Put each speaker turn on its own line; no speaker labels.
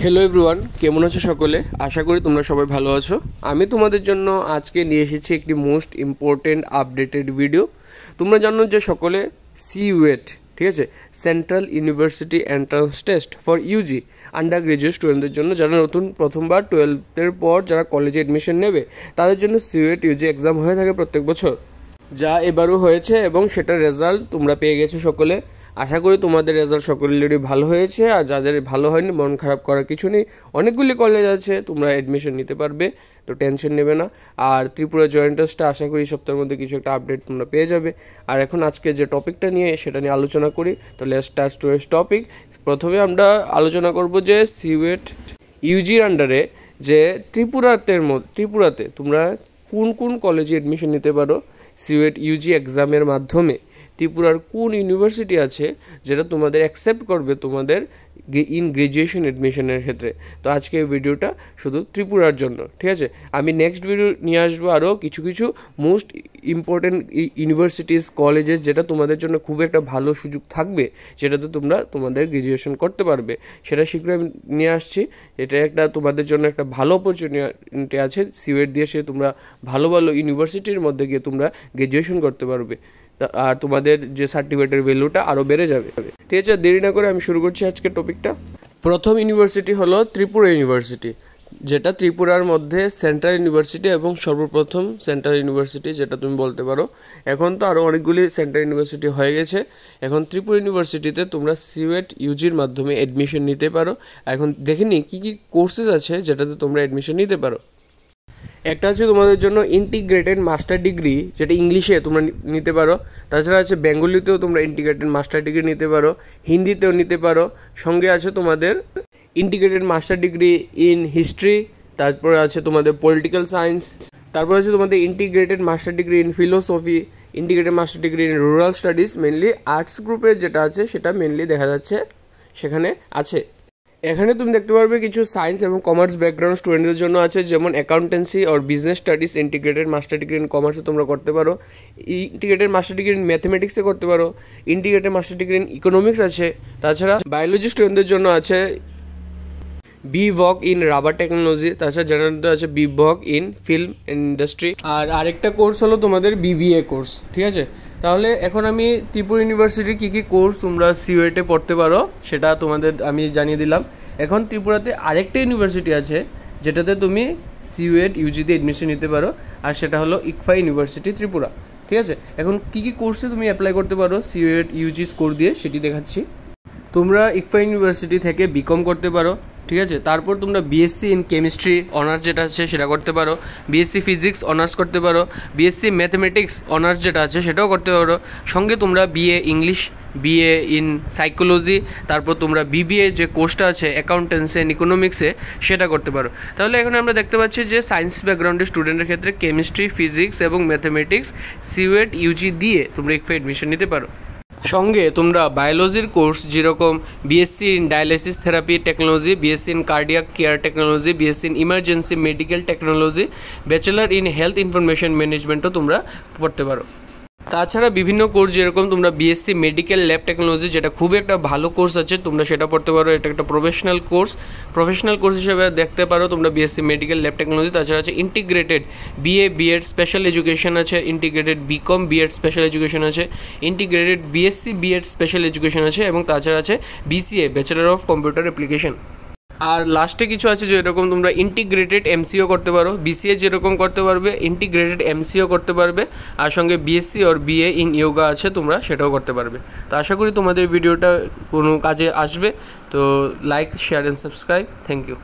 Hello everyone, কেমন আছো সকলে? আশা করি তোমরা সবাই ভালো আছো। আমি তোমাদের জন্য আজকে নিয়ে এসেছি একটি মোস্ট ইম্পর্টেন্ট আপডেটেড ভিডিও। তোমরা জানো যে সকলে সিইউইটি, ঠিক আছে, central university entrance test for UG undergraduate স্টুডেন্টদের জন্য, যারা নতুন প্রথমবার 12-এর পর যারা কলেজে অ্যাডমিশন নেবে তাদের জন্য সিইউইটি ইউজি এক্সাম হয়ে থাকে প্রত্যেক বছর, যা এবারও হয়েছে এবং সেটার রেজাল্ট তোমরা পেয়ে গেছো সকলে। আশা করি তোমাদের রেজাল্ট সকলেরই ভালো হয়েছে, আর যাদের ভালো হয়নি মন খারাপ করার কিছু নেই। অনেকগুলি কলেজ আছে, তোমরা অ্যাডমিশন নিতে পারবে, তো টেনশন নেবে না। আর ত্রিপুরা জয়েন্ট টেস্টটা আশা করি সপ্তাহের মধ্যে কিছু একটা আপডেট তোমরা পেয়ে যাবে। আর এখন আজকে যে টপিকটা নিয়ে সেটা নিয়ে আলোচনা করি। তো লেটস স্টার্ট টুডেস টপিক। প্রথমে আমরা আলোচনা করব যে সিইউইটি ইউজির আন্ডারে যে ত্রিপুরাতে তোমরা কোন কোন কলেজে অ্যাডমিশন নিতে পারো। সিইউইটি ইউজি এক্সামের মাধ্যমে ত্রিপুরার কোন ইউনিভার্সিটি আছে যেটা তোমাদের অ্যাকসেপ্ট করবে তোমাদের ইন গ্র্যাজুয়েশন অ্যাডমিশনের ক্ষেত্রে। তো আজকে এই ভিডিওটা শুধু ত্রিপুরার জন্য, ঠিক আছে। আমি নেক্সট ভিডিও নিয়ে আসবো আরও কিছু কিছু মোস্ট ইম্পর্টেন্ট ইউনিভার্সিটিস কলেজেস, যেটা তোমাদের জন্য খুব একটা ভালো সুযোগ থাকবে, যেটাতে তোমরা তোমাদের গ্র্যাজুয়েশন করতে পারবে। সেটা শীঘ্রই আমি নিয়ে আসছি। এটা একটা তোমাদের জন্য একটা ভালো অপরচুনিটি আছে। সিইউইটি দিয়ে সে তোমরা ভালো ভালো ইউনিভার্সিটির মধ্যে গিয়ে তোমরা গ্র্যাজুয়েশন করতে পারবে, আর তোমাদের যে সার্টিফিকেটের ভ্যালুটা আরও বেড়ে যাবে। ঠিক আছে, দেরি না করে আমি শুরু করছি আজকের টপিকটা। প্রথম ইউনিভার্সিটি হলো ত্রিপুরা ইউনিভার্সিটি, যেটা ত্রিপুরার মধ্যে সেন্ট্রাল ইউনিভার্সিটি এবং সর্বপ্রথম সেন্ট্রাল ইউনিভার্সিটি যেটা তুমি বলতে পারো। এখন তো আরও অনেকগুলি সেন্ট্রাল ইউনিভার্সিটি হয়ে গেছে। এখন ত্রিপুরা ইউনিভার্সিটিতে তোমরা সিইউইটি ইউজির মাধ্যমে অ্যাডমিশন নিতে পারো। এখন দেখে নিই কী কী কোর্সেস আছে যেটাতে তোমরা অ্যাডমিশন নিতে পারো। একটা আছে তোমাদের জন্য ইন্টিগ্রেটেড মাস্টার ডিগ্রি, যেটা ইংলিশে তোমরা নিতে পারো। তাছাড়া আছে বেঙ্গলিতেও তোমরা ইন্টিগ্রেটেড মাস্টার ডিগ্রি নিতে পারো, হিন্দিতেও নিতে পারো। সঙ্গে আছে তোমাদের integrated master degree in history, তারপরে আছে তোমাদের পলিটিক্যাল সায়েন্স, তারপর আছে তোমাদের integrated master degree in philosophy, integrated master degree in rural studies. Mainly arts গ্রুপের যেটা আছে সেটা মেনলি দেখা যাচ্ছে সেখানে আছে। এখানে তুমি দেখতে পারবে কিছু সায়েন্স এবং কমার্স ব্যাকগ্রাউন্ড স্টুডেন্টদের জন্য আছে, যেমন অ্যাকাউন্টেন্সি আর business studies integrated master degree in কমার্সে তোমরা করতে পারো, ইন্টিগ্রেটেড মাস্টার ডিগ্রি ইন ম্যাথমেটিক্সে করতে পারো, integrated master degree in economics আছে। তাছাড়া বায়োলজি স্টুডেন্টদের জন্য আছে BVoc ইন রাবার টেকনোলজি। তাছাড়া জেনারেলদের আছে BVoc ইন ফিল্ম ইন্ডাস্ট্রি। আর আরেকটা কোর্স হলো তোমাদের BBA কোর্স, ঠিক আছে। তাহলে এখন আমি ত্রিপুরা ইউনিভার্সিটির কী কী কোর্স তোমরা সিইউইটিতে পড়তে পারো সেটা তোমাদের আমি জানিয়ে দিলাম। এখন ত্রিপুরাতে আরেকটা ইউনিভার্সিটি আছে যেটাতে তুমি সিইউইটি ইউজিতে অ্যাডমিশন নিতে পারো, আর সেটা হলো ইকফা ইউনিভার্সিটি ত্রিপুরা, ঠিক আছে। এখন কী কী কোর্সে তুমি অ্যাপ্লাই করতে পারো সিইউইটি ইউজি স্কোর দিয়ে সেটি দেখাচ্ছি। তোমরা ইকফা ইউনিভার্সিটি থেকে বিকম করতে পারো, ঠিক আছে। তারপর তোমরা বিএসসি ইন কেমিস্ট্রি অনার্স যেটা আছে সেটা করতে পারো, বিএসসি ফিজিক্স অনার্স করতে পারো, বিএসসি ম্যাথমেটিক্স অনার্স যেটা আছে সেটাও করতে পারো। সঙ্গে তোমরা BA English, BA in psychology, তারপর তোমরা BBA যে কোর্সটা আছে অ্যাকাউন্টেন্সি অ্যান্ড ইকোনমিক্সে সেটা করতে পারো। তাহলে এখন আমরা দেখতে পাচ্ছি যে সায়েন্স ব্যাকগ্রাউন্ডের স্টুডেন্টের ক্ষেত্রে কেমিস্ট্রি, ফিজিক্স এবং ম্যাথমেটিক্স সিইউইটি ইউজি দিয়ে তোমরা ইকফা অ্যাডমিশন নিতে পারো। সঙ্গে তোমরা বায়োলজির কোর্স যেরকম BSc in dialysis therapy technology, BSc in cardiac care technology, BSc in emergency medical technology, bachelor in health information ম্যানেজমেন্টও তোমরা পড়তে পারো। তাছাড়া বিভিন্ন কোর্স যেরকম তোমরা বিএসসি মেডিকেল ল্যাব টেকনোলজি, যেটা খুব একটা ভালো কোর্স আছে, তোমরা সেটা পড়তে পারো। এটা একটা প্রফেশনাল কোর্স হিসেবে দেখতে পারো তোমরা বিএসসি মেডিকেল ল্যাব টেকনোলজি। তাছাড়া আছে integrated BA BEd special education আছে, integrated BCom BEd special education আছে, integrated BSc BEd special education আছে, এবং তাছাড়া আছে BCA bachelor of computer application. আর লাস্টে কিছু আছে যেরকম তোমরা ইন্টিগ্রেটেড MCO করতে পারো, BCA যেরকম করতে পারবে ইন্টিগ্রেটেড MCO করতে পারবে, আর সঙ্গে BSc আর BA ইন ইয়োগা আছে, তোমরা সেটাও করতে পারবে। তো আশা করি তোমাদের ভিডিওটা কোনো কাজে আসবে। তো like, share and subscribe. Thank you.